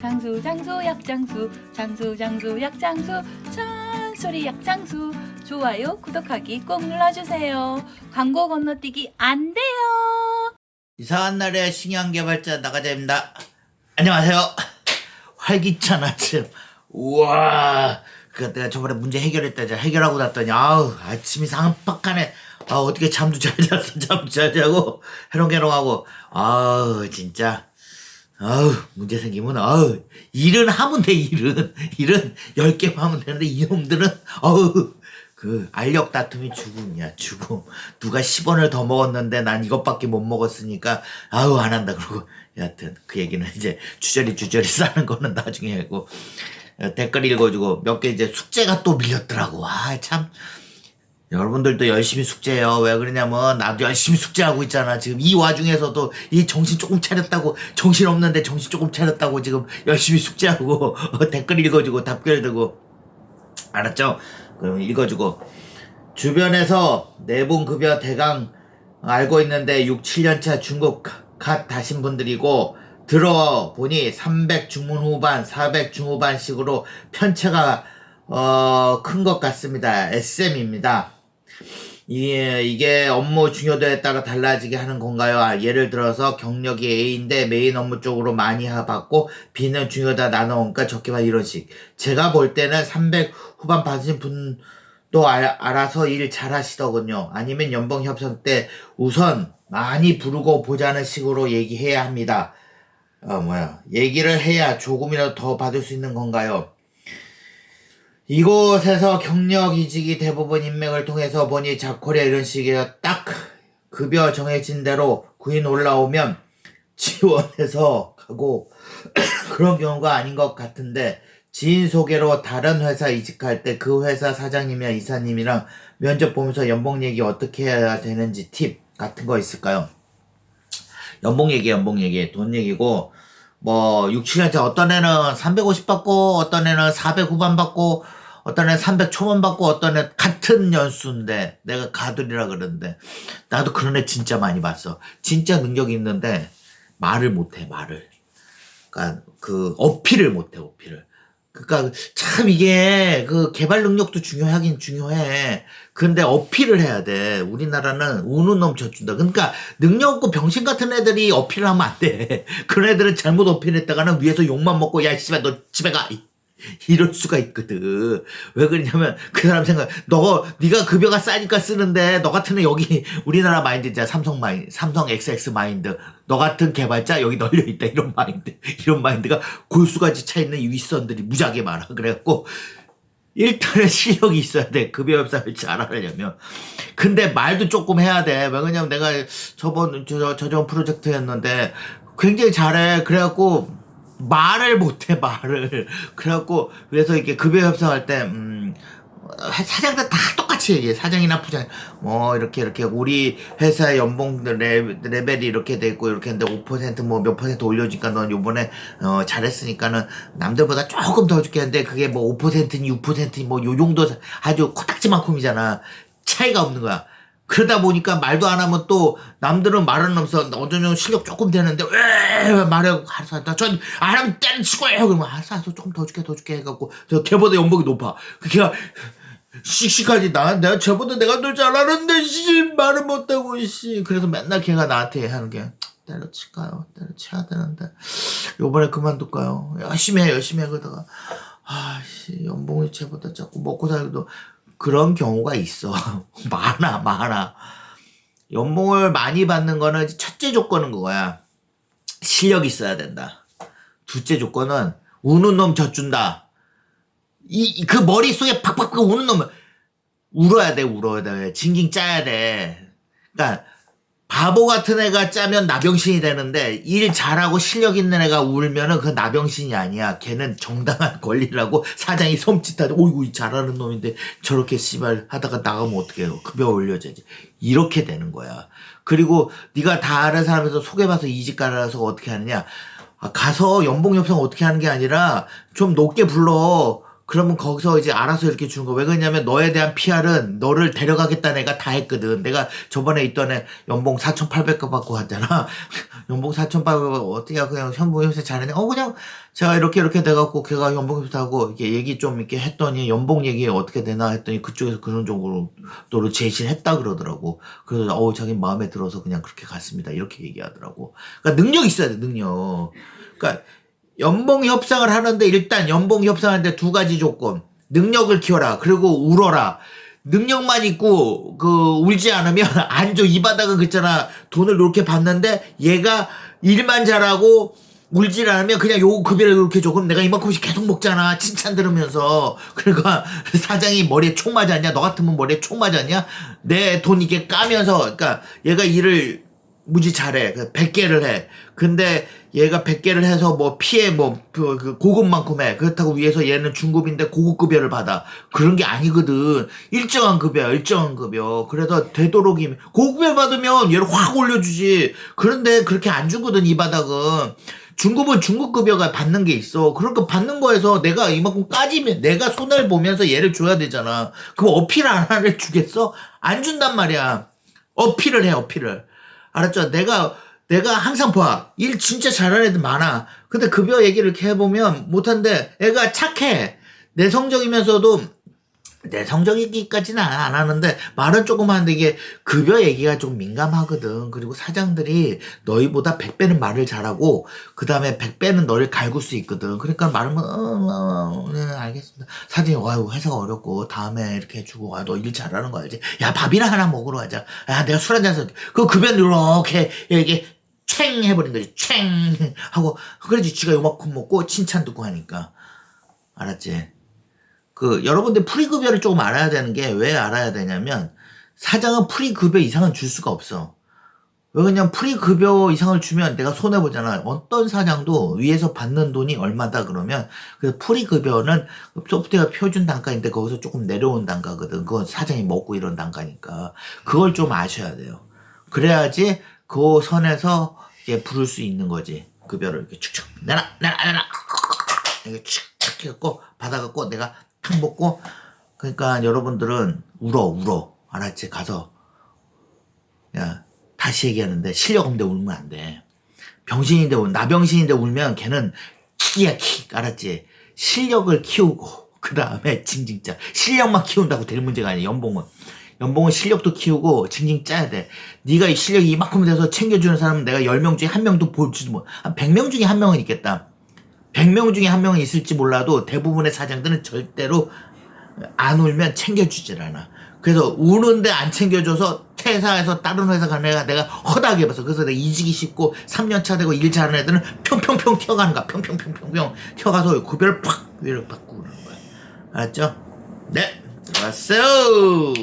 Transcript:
장수 약장수 장수 약장수 찬소리 약장수 좋아요 구독하기 꼭 눌러주세요. 광고 건너뛰기 안 돼요. 이상한 날의 신형개발자 나가자입니다. 안녕하세요. 활기찬 아침. 우와. 내가 저번에 문제 해결했다. 이제 해결하고 났더니 아침이 상팍하네. 어떻게 잠도 잘 잤어. 잠도 잘 자고 해롱해롱하고 진짜 문제 생기면 일은 하면 돼. 일은 10개만 하면 되는데 이놈들은 그 알력 다툼이 죽음이야. 죽음. 누가 10원을 더 먹었는데 난 이것밖에 못 먹었으니까 안 한다. 그러고 여하튼 그 얘기는 이제 주저리 싸는 거는 나중에 하고, 댓글 읽어주고 몇 개 이제 숙제가 또 밀렸더라고. 참 여러분들도 열심히 숙제해요. 왜 그러냐면 나도 열심히 숙제하고 있잖아. 지금 이 와중에서도 이 정신 조금 차렸다고, 정신 없는데 정신 조금 차렸다고 지금 열심히 숙제하고 댓글 읽어주고 답글 들고. 알았죠? 그럼 읽어주고. 주변에서 내분급여 대강 알고 있는데 6, 7년차 중국 갓 다신 분들이고, 들어보니 300 중문 후반, 400 중후반식으로 편차가 큰 것 같습니다. SM입니다. 이게 업무 중요도에 따라 달라지게 하는 건가요? 예를 들어서 경력이 A인데 메인 업무 쪽으로 많이 받고 B는 중요다 나눠오니까 적게 받, 이런 식. 제가 볼 때는 300 후반 받으신 분도 알아서 일 잘 하시더군요. 아니면 연봉 협상 때 우선 많이 부르고 보자는 식으로 얘기해야 합니다. 얘기를 해야 조금이라도 더 받을 수 있는 건가요? 이곳에서 경력 이직이 대부분 인맥을 통해서 보니 자코리아 이런 식이에요. 딱 급여 정해진 대로 구인 올라오면 지원해서 가고 그런 경우가 아닌 것 같은데, 지인 소개로 다른 회사 이직할 때 그 회사 사장님이나 이사님이랑 면접 보면서 연봉 얘기 어떻게 해야 되는지 팁 같은 거 있을까요? 연봉 얘기 돈 얘기고, 6, 7년차 어떤 애는 350 받고 어떤 애는 400 후반 받고 어떤 애는 300 초반 받고 어떤 애 같은 연수인데 내가 가두리라 그러는데, 나도 그런 애 진짜 많이 봤어. 진짜 능력이 있는데 말을 못해. 그러니까 그 어필을 못해. 그러니까 참 이게 그 개발 능력도 중요하긴 중요해. 근데 어필을 해야 돼. 우리나라는 우는 놈 젖준다. 그러니까 능력 없고 병신 같은 애들이 어필을 하면 안 돼. 그런 애들은 잘못 어필했다가는 위에서 욕만 먹고 야 씨발 너 집에 가 이럴 수가 있거든. 왜 그러냐면 그 사람 생각, 네가 급여가 싸니까 쓰는데 너 같은 애 여기 우리나라 마인드자 삼성 XX 마인드, 너 같은 개발자 여기 널려 있다, 이런 마인드가 골수같이 차 있는 이 윗선들이 무지하게 많아. 그래갖고 일단은 실력이 있어야 돼. 급여 협상을 잘하려면. 근데 말도 조금 해야 돼. 왜 그러냐면 내가 저번 프로젝트였는데 굉장히 잘해. 그래갖고 말을 못해. 그래갖고 그래서 이렇게 급여 협상할 때 사장들 다 똑같이 얘기해. 사장이나 부장 이렇게 우리 회사의 연봉 레벨이 이렇게 돼 있고 이렇게 했는데 5% 몇 퍼센트 올려주니까 넌 요번에 잘했으니까는 남들보다 조금 더 줄게 했는데 그게 5%니 6%니 요 정도 아주 코딱지만큼이잖아. 차이가 없는 거야. 그러다 보니까 말도 안 하면 또 남들은 말은 없어. 어쩌면 실력 조금 되는데 왜 말하고 알았어. 전 안 하면 때려치고 해요. 그러면 알았어. 조금 더 줄게 해갖고 걔보다 연봉이 높아. 걔가 씩씩하지. 내가 쟤보다 내가 더 잘하는데 말을 못하고 그래서 맨날 걔가 나한테 하는 게 때려칠까요? 때려쳐야 되는데 요번에 그만둘까요? 열심히 해. 그러다가 연봉이 쟤보다 자꾸 먹고 살기도. 그런 경우가 있어. 많아. 연봉을 많이 받는 거는 첫째 조건은 그거야. 실력이 있어야 된다. 둘째 조건은 우는 놈 젖준다. 그 머릿속에 팍팍 우는 놈은 울어야 돼. 징징 짜야 돼. 그러니까 바보 같은 애가 짜면 나병신이 되는데 일 잘하고 실력 있는 애가 울면은 그 나병신이 아니야. 걔는 정당한 권리라고 사장이 섬찟하지. 오이구 잘하는 놈인데 저렇게 씨발 하다가 나가면 어떡해요. 급여 올려줘야지. 이렇게 되는 거야. 그리고 네가 다 아는 사람에서 소개받아서 이직 가라서 어떻게 하느냐. 가서 연봉 협상 어떻게 하는 게 아니라 좀 높게 불러. 그러면 거기서 이제 알아서 이렇게 주는 거. 왜 그러냐면 너에 대한 PR은 너를 데려가겠다는 애가 다 했거든. 내가 저번에 있던 애 연봉 4,800원 받고 왔잖아. 연봉 4,800원 어떻게 그냥 현봉 협세 잘했네. 그냥 제가 이렇게 돼갖고 걔가 연봉 협세하고 이렇게 얘기 좀 이렇게 했더니 연봉 얘기 어떻게 되나 했더니 그쪽에서 그런 정도로 제시를 했다 그러더라고. 그래서 자기 마음에 들어서 그냥 그렇게 갔습니다. 이렇게 얘기하더라고. 그러니까 능력 있어야 돼, 능력. 그러니까 연봉 협상을 하는데 일단 연봉 협상하는데 두 가지 조건. 능력을 키워라. 그리고 울어라. 능력만 있고 울지 않으면 안 줘. 이 바닥은 그랬잖아. 돈을 이렇게 받는데 얘가 일만 잘하고 울질 않으면 그냥 요 급여를 이렇게 줘. 그럼 내가 이만큼씩 계속 먹잖아. 칭찬 들으면서. 그러니까 사장이 머리에 총 맞았냐? 너 같으면 머리에 총 맞았냐? 내 돈 이렇게 까면서. 그러니까 얘가 일을 무지 잘해. 100개를 해. 근데 얘가 100개를 해서 피해 고급만큼 해. 그렇다고 위해서 얘는 중급인데 고급급여를 받아. 그런 게 아니거든. 일정한 급여. 그래서 되도록이면 고급급여 받으면 얘를 확 올려주지. 그런데 그렇게 안 주거든, 이 바닥은. 중급은 중급급여가 받는 게 있어. 그러니까 받는 거에서 내가 이만큼 까지면 내가 손해를 보면서 얘를 줘야 되잖아. 그럼 어필 안 하를 주겠어? 안 준단 말이야. 어필을 해. 알았죠? 내가 항상 봐. 일 진짜 잘하는 애들 많아. 근데 급여 얘기를 이렇게 해보면 못한데 애가 착해. 내 성적이기까지는 안 하는데 말은 조금 하는데 이게 급여 얘기가 좀 민감하거든. 그리고 사장들이 너희보다 100배는 말을 잘하고 그 다음에 100배는 너를 갈굴 수 있거든. 그러니까 말하면 네, 알겠습니다. 사장님 회사가 어렵고 다음에 이렇게 해주고 너 일 잘하는 거 알지? 야, 밥이나 하나 먹으러 가자. 야, 내가 술 한잔 사줄게. 그 급여는 이렇게 이게 챙 해버린 거지. 챙 하고 그래야지 지가 요만큼 먹고 칭찬 듣고 하니까. 알았지? 여러분들 프리급여를 조금 알아야 되는 게 왜 알아야 되냐면 사장은 프리급여 이상은 줄 수가 없어. 왜 그냥 프리급여 이상을 주면 내가 손해보잖아. 어떤 사장도 위에서 받는 돈이 얼마다 그러면 그 프리급여는 소프트웨어 표준 단가인데 거기서 조금 내려온 단가거든. 그건 사장이 먹고 이런 단가니까. 그걸 좀 아셔야 돼요. 그래야지 그 선에서 이제 부를 수 있는 거지. 급여를 이렇게 축축 내놔 이렇게 축축 해갖고 받아갖고 내가 탁 먹고. 그러니까 여러분들은 울어. 알았지? 가서 야, 다시 얘기하는데 실력 없는데 울면 안 돼. 나병신인데 울면 걔는 킥이야, 킥. 알았지? 실력을 키우고 그 다음에 징징 짜. 실력만 키운다고 될 문제가 아니야. 연봉은 실력도 키우고 징징 짜야 돼. 네가 이 실력이 이만큼 돼서 챙겨주는 사람은 내가 10명 중에 한 명도 볼지도 못. 한 100명 중에 한 명은 있겠다. 100명 중에 한 명은 있을지 몰라도 대부분의 사장들은 절대로 안 울면 챙겨주질 않아. 그래서 우는데 안 챙겨줘서 퇴사해서 다른 회사 가는 애가 내가 허다하게 해봤어. 그래서 내가 이직이 쉽고 3년차 되고 일 잘하는 애들은 평평평 튀어가는 거야. 평평평 튀어가서 급여를 팍 위로 받고 그러는 거야. 알았죠? 네, 좋았어요.